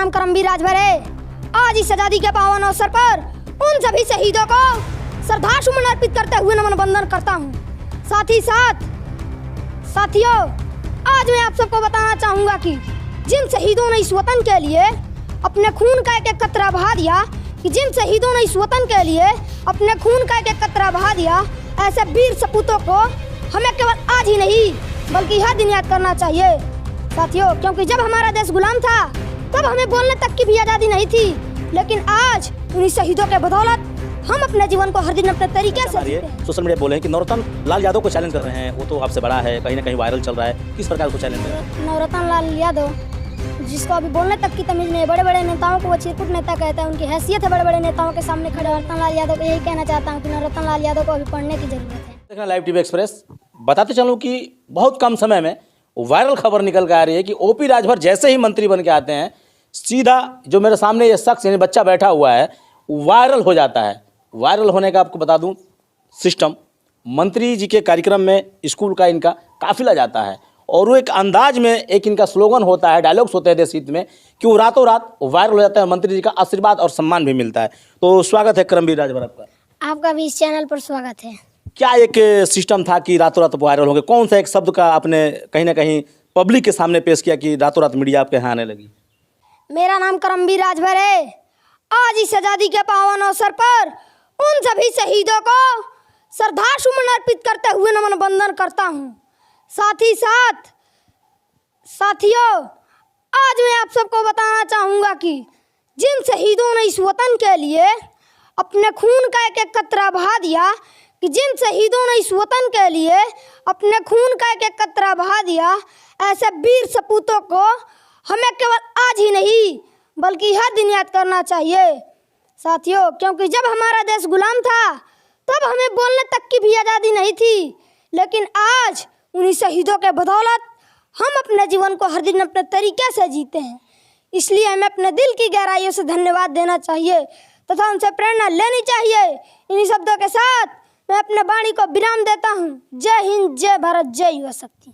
नाम करमवीर राजभर है। आज इस आजादी के पावन अवसर पर उन सभी शहीदों को श्रद्धासुमन अर्पित करते हुए नमन बंदन करता हूँ। साथ ही साथ साथियों, आज मैं आप सबको बताना चाहूँगा कि जिन शहीदों ने इस वतन के लिए अपने खून का एक एक कतरा बहा दिया, कि जिन शहीदों ने इस वतन के लिए अपने खून का एक एक कतरा बहा दिया, ऐसे वीर सपूतों को हमें केवल आज ही नहीं बल्कि हर दिन याद करना चाहिए साथियों। क्योंकि जब हमारा देश गुलाम था तब हमें बोलने तक की भी आज़ादी नहीं थी, लेकिन आज उन्हीं शहीदों के बदौलत हम अपने जीवन को हर दिन अपने तरीके से जीते हैं। सोशल मीडिया बोले हैं कि नौरतन लाल यादव को चैलेंज कर रहे हैं, वो तो आपसे बड़ा है, कहीं ना कहीं वायरल चल रहा है, किस प्रकार को चैलेंज कर रहे हैं? नौरतन लाल यादव जिसको अभी बोलने तक की तमीज नहीं, बड़े बड़े नेताओं को वो चिरकुट नेता कहता है, उनकी हैसियत है बड़े बड़े नेताओं के सामने खड़े। नौरतन लाल यादव को यही कहना चाहता हूँ कि नौरतन लाल यादव को अभी पढ़ने की जरूरत है। देखना लाइव टीवी एक्सप्रेस, बताते चलूँ कि बहुत कम समय में वायरल खबर निकल के आ रही है कि ओपी राजभर जैसे ही मंत्री बन के आते हैं, सीधा जो मेरे सामने ये शख्स यानी बच्चा बैठा हुआ है वायरल हो जाता है। वायरल होने का आपको बता दूं सिस्टम, मंत्री जी के कार्यक्रम में स्कूल का इनका काफिला जाता है और वो एक अंदाज में एक इनका स्लोगन होता है, डायलॉग्स होते हैं देश हित में, कि वो रातों रात वायरल हो जाता है। मंत्री जी का आशीर्वाद और सम्मान भी मिलता है। तो स्वागत है करमवीर राजभर आपका। आपका भी इस चैनल पर स्वागत है। क्या एक सिस्टम था कि रातों रात वायरल हो गए? कौन सा एक शब्द का आपने कहीं ना कहीं पब्लिक के सामने पेश किया कि रातों रात मीडिया आपके यहाँ आने लगी? मेरा नाम करमवीर राजभर है। आज इस आजादी के पावन अवसर पर उन सभी शहीदों को श्रद्धासुमन अर्पित करते हुए नमन बंदन करता हूँ। साथ ही साथ साथियों, आज मैं आप सबको बताना चाहूँगा कि जिन शहीदों ने इस वतन के लिए अपने खून का एक एक कतरा बहा दिया, कि जिन शहीदों ने इस वतन के लिए अपने खून का एक एक कतरा बहा दिया, ऐसे वीर सपूतों को हमें केवल आज ही नहीं बल्कि हर दिन याद करना चाहिए साथियों। क्योंकि जब हमारा देश गुलाम था तब हमें बोलने तक की भी आज़ादी नहीं थी, लेकिन आज उन्हीं शहीदों के बदौलत हम अपने जीवन को हर दिन अपने तरीके से जीते हैं। इसलिए हमें अपने दिल की गहराइयों से धन्यवाद देना चाहिए तथा उनसे प्रेरणा लेनी चाहिए। इन्हीं शब्दों के साथ मैं अपने वाणी को विराम देता हूँ। जय हिंद, जय भारत, जय युवा शक्ति।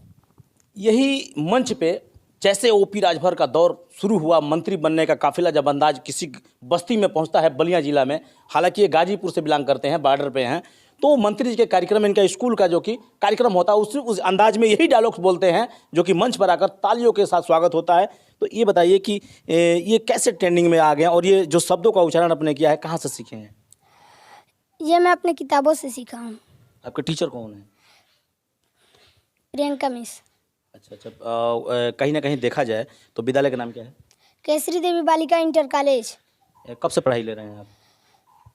यही मंच पे जैसे ओपी राजभर का दौर शुरू हुआ, मंत्री बनने का काफिला जब अंदाज किसी बस्ती में पहुंचता है बलिया जिला में, हालांकि ये गाजीपुर से बिलोंग करते हैं, बॉर्डर पे हैं, तो मंत्री जी के कार्यक्रम में इनका स्कूल का जो कि कार्यक्रम होता है उस अंदाज में यही डायलॉग्स बोलते हैं जो कि मंच पर आकर तालियों के साथ स्वागत होता है। तो ये बताइए कि ये कैसे ट्रेंडिंग में आ गए और ये जो शब्दों का उच्चारण आपने किया है कहाँ से सीखे हैं? ये मैं अपने किताबों से सीखा हूँ। आपके टीचर कौन है? प्रियंका मिस। अच्छा, कहीं ना कहीं देखा जाए तो विद्यालय का नाम क्या है? केसरी देवी बालिका इंटर कॉलेज। कब से पढ़ाई ले रहे हैं आप?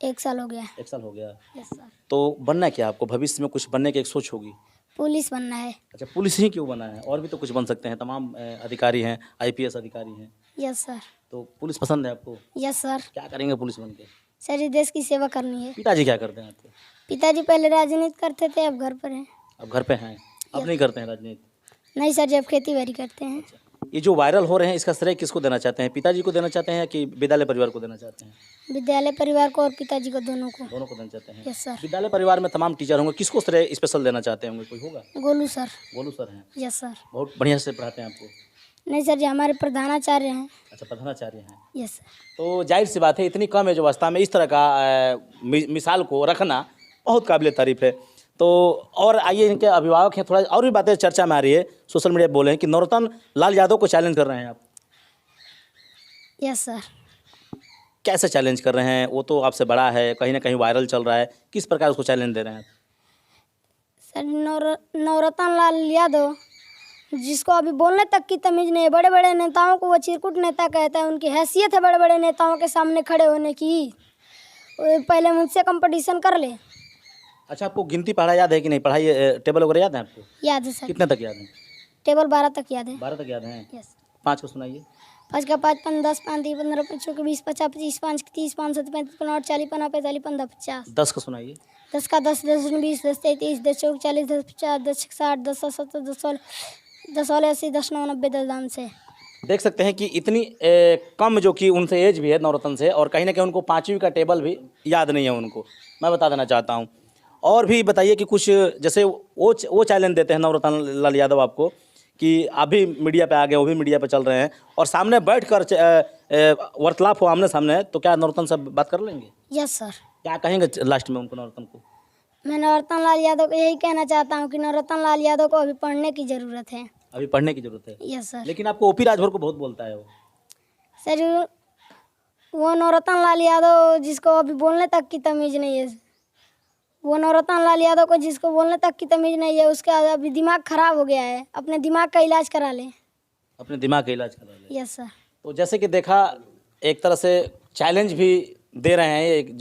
1 साल हो गया। 1 साल हो गया। Yes sir. तो बनना क्या आपको? भविष्य में कुछ बनने की एक सोच होगी? पुलिस बनना है। अच्छा, पुलिस ही क्यों बना है? और भी तो कुछ बन सकते हैं, तमाम अधिकारी हैं, आईपीएस अधिकारी हैं। Yes sir. तो पुलिस पसंद है आपको? Yes sir. क्या करेंगे पुलिस बन के? सर, ये देश की सेवा करनी है। पिताजी क्या करते हैं आपके? पिताजी पहले राजनीति करते थे, अब घर पर हैं। अब घर पे हैं? अब नहीं करते हैं राजनीति? नहीं सर, जब खेती बाड़ी करते हैं। ये जो वायरल हो रहे हैं इसका श्रेय किसको देना चाहते हैं? पिताजी को देना चाहते हैं कि विद्यालय परिवार को देना चाहते हैं? विद्यालय परिवार को और पिताजी को, दोनों को। दोनों को देना चाहते हैं? Yes sir. विद्यालय परिवार में तमाम टीचर होंगे, किसको श्रेय स्पेशल देना चाहते होंगे? कोई होगा? गोलू सर। गोलू सर हैं? Yes sir. बहुत बढ़िया से पढ़ाते हैं आपको? नहीं सर जी, हमारे प्रधानाचार्य हैं। अच्छा, प्रधानाचार्य हैं। Yes sir. तो जाहिर सी बात है इतनी कम एज अवस्था में इस तरह का मिसाल को रखना बहुत काबिल तारीफ है। तो और आइए, इनके अभिभावक हैं, थोड़ा और भी बातें चर्चा में आ रही है। सोशल मीडिया बोले हैं कि नौरतन लाल यादव को चैलेंज कर रहे हैं आप। Yes sir. कैसे चैलेंज कर रहे हैं? वो तो आपसे बड़ा है, कहीं ना कहीं वायरल चल रहा है, किस प्रकार उसको चैलेंज दे रहे हैं? सर, नौरतन लाल यादव जिसको अभी बोलने तक की तमीज नहीं, बड़े बड़े नेताओं को वो चिरकुट नेता कहता है, उनकी हैसियत है बड़े बड़े नेताओं के सामने खड़े होने की। पहले मुझसे कंपटीशन कर ले। अच्छा, आपको गिनती पढ़ा याद है कि नहीं? पढ़ाई टेबल वगैरह याद है आपको? याद है सर। कितने तक याद है? टेबल 12 तक याद है। 12 तक याद है? यस। 5 को सुनाइए। 5 का 5, 5, 10, 5, 3, 15, 5, 6, 20, 50, 25, 5, 30, 5, 7, 35, 50, 40, 50, 45, 50, 50। 10 को सुनाइए। 10 का 10, 10, 20, 10, 33, 10, 24, 40, 10, 50, 10, 60, 10, 70, 10, 16, 10, 80, 10, 90, 10 दाम से। देख सकते हैं कि इतनी कम जो कि उनसे एज भी है नौरतन से, और कहीं ना कहीं उनको 5वीं का टेबल भी याद नहीं है उनको, मैं बता देना चाहता हूँ। और भी बताइए कि कुछ जैसे वो चैलेंज देते हैं नौरतन लाल यादव आपको कि आप भी मीडिया पे आ गए, वो भी मीडिया पे चल रहे हैं और सामने बैठकर वार्तालाप हो आमने सामने है, तो क्या नरोत्तम से बात कर लेंगे? Yes sir. क्या कहेंगे लास्ट में उनको, नरोत्तम को? मैं नरोत्तम लाल यादव को यही कहना चाहता हूँ कि नरोत्तम लाल यादव को अभी पढ़ने की ज़रूरत है। अभी पढ़ने की जरूरत है। Yes sir. लेकिन आपको ओपी राजभर को बहुत बोलता है वो। सर वो नरोत्तम लाल यादव जिसको अभी बोलने तक की तमीज़ नहीं है, वो नरोत्तम लाल यादव को जिसको बोलने तक की तमीज़ नहीं है, उसका अभी दिमाग खराब हो गया है। अपने दिमाग का इलाज करा ले। अपने दिमाग का इलाज करा ले। Yes sir. तो जैसे कि देखा, एक तरह से चैलेंज भी दे रहे हैं एक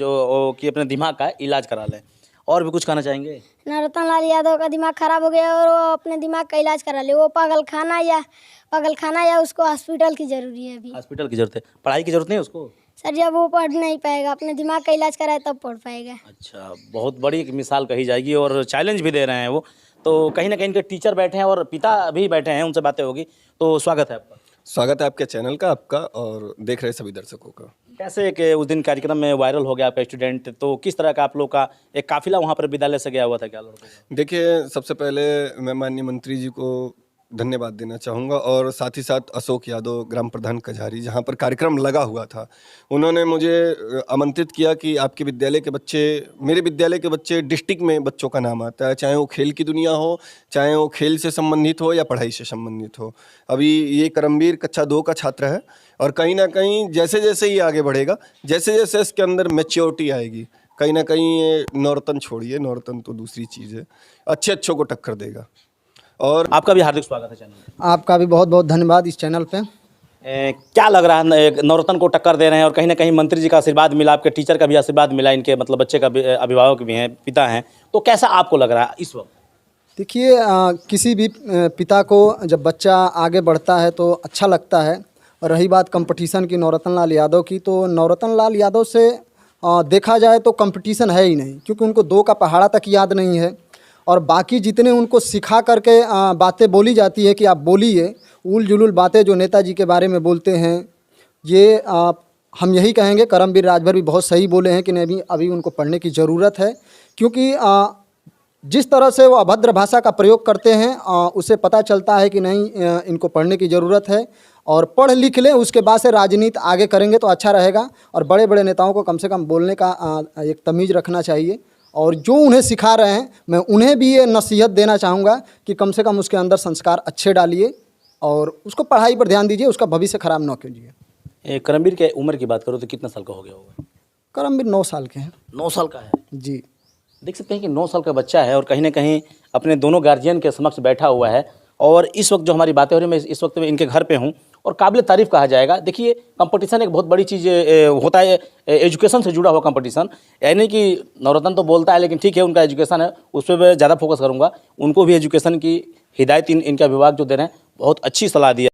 कि अपने दिमाग का इलाज करा लें। और भी कुछ कहना चाहेंगे? नरोत्तम लाल यादव का दिमाग खराब हो गया और वो अपने दिमाग का इलाज करा ले। वो पागलखाना या उसको हॉस्पिटल की ज़रूरी है। अभी हॉस्पिटल की जरूरत है, पढ़ाई की जरूरत नहीं है उसको? सर जब वो पढ़ नहीं पाएगा, अपने दिमाग का इलाज कराए तब पढ़ पाएगा। अच्छा, बहुत बड़ी एक मिसाल कही जाएगी और चैलेंज भी दे रहे हैं वो। तो कहीं ना कहीं इनके टीचर बैठे हैं और पिता भी बैठे हैं, उनसे बातें होगी। तो स्वागत है आपका। स्वागत है आपके चैनल का, आपका और देख रहे सभी दर्शकों का। कैसे कि उस दिन कार्यक्रम में वायरल हो गया आपका स्टूडेंट, तो किस तरह का आप लोग का एक काफिला वहाँ पर विद्यालय से गया हुआ था, क्या लड़कों का? देखिए, सबसे पहले मैं माननीय मंत्री जी को धन्यवाद देना चाहूँगा और साथ ही साथ अशोक यादव, ग्राम प्रधान कझारी, जहाँ पर कार्यक्रम लगा हुआ था, उन्होंने मुझे आमंत्रित किया कि आपके विद्यालय के बच्चे, मेरे विद्यालय के बच्चे, डिस्ट्रिक्ट में बच्चों का नाम आता है, चाहे वो खेल की दुनिया हो, चाहे वो खेल से संबंधित हो या पढ़ाई से संबंधित हो। अभी ये करमवीर कक्षा 2 का छात्र है और कहीं ना कहीं जैसे जैसे ये आगे बढ़ेगा, जैसे जैसे इसके अंदर मैच्योरिटी आएगी, कहीं ना कहीं ये नौरतन छोड़िए, नौरतन तो दूसरी चीज़ है, अच्छे को टक्कर देगा। और आपका भी हार्दिक स्वागत है चैनल में। आपका भी बहुत बहुत धन्यवाद इस चैनल पे। क्या लग रहा है, नवरत्न को टक्कर दे रहे हैं और कहीं ना कहीं मंत्री जी का आशीर्वाद मिला, आपके टीचर का भी आशीर्वाद मिला, इनके मतलब बच्चे का भी, अभिभावक भी हैं, पिता हैं, तो कैसा आपको लग रहा है इस वक्त? देखिए, किसी भी पिता को जब बच्चा आगे बढ़ता है तो अच्छा लगता है। और रही बात कंपटीशन की नवरत्न लाल यादव की, तो नवरत्न लाल यादव से देखा जाए तो कंपटीशन है ही नहीं, क्योंकि उनको 2 का पहाड़ा तक याद नहीं है। और बाकी जितने उनको सिखा करके बातें बोली जाती है कि आप बोलिए, उल जुलूल बातें जो नेताजी के बारे में बोलते हैं, ये हम यही कहेंगे, करमवीर राजभर भी बहुत सही बोले हैं कि नहीं, अभी उनको पढ़ने की ज़रूरत है। क्योंकि जिस तरह से वो अभद्र भाषा का प्रयोग करते हैं, उससे पता चलता है कि नहीं, इनको पढ़ने की ज़रूरत है। और पढ़ लिख लें, उसके बाद से राजनीति आगे करेंगे तो अच्छा रहेगा। और बड़े बड़े नेताओं को कम से कम बोलने का एक तमीज़ रखना चाहिए। और जो उन्हें सिखा रहे हैं, मैं उन्हें भी ये नसीहत देना चाहूँगा कि कम से कम उसके अंदर संस्कार अच्छे डालिए और उसको पढ़ाई पर ध्यान दीजिए, उसका भविष्य खराब न कीजिए। करमवीर के उम्र की बात करो तो कितना साल का हो गया होगा? करमवीर 9 साल के हैं। 9 साल का है जी। देख सकते हैं कि 9 साल का बच्चा है और कहीं ना कहीं अपने दोनों गार्जियन के समक्ष बैठा हुआ है। और इस वक्त जो हमारी बातें हो रही हैं, मैं इस वक्त इनके घर पे हूँ और काबिल तारीफ़ कहा जाएगा। देखिए, कंपटीशन एक बहुत बड़ी चीज़ होता है, एजुकेशन से जुड़ा हुआ कंपटीशन। यानी कि नवरत्न तो बोलता है, लेकिन ठीक है, उनका एजुकेशन है, उस पर मैं ज़्यादा फोकस करूँगा। उनको भी एजुकेशन की हिदायत इनके अभिभावक जो दे रहे हैं, बहुत अच्छी सलाह दी है।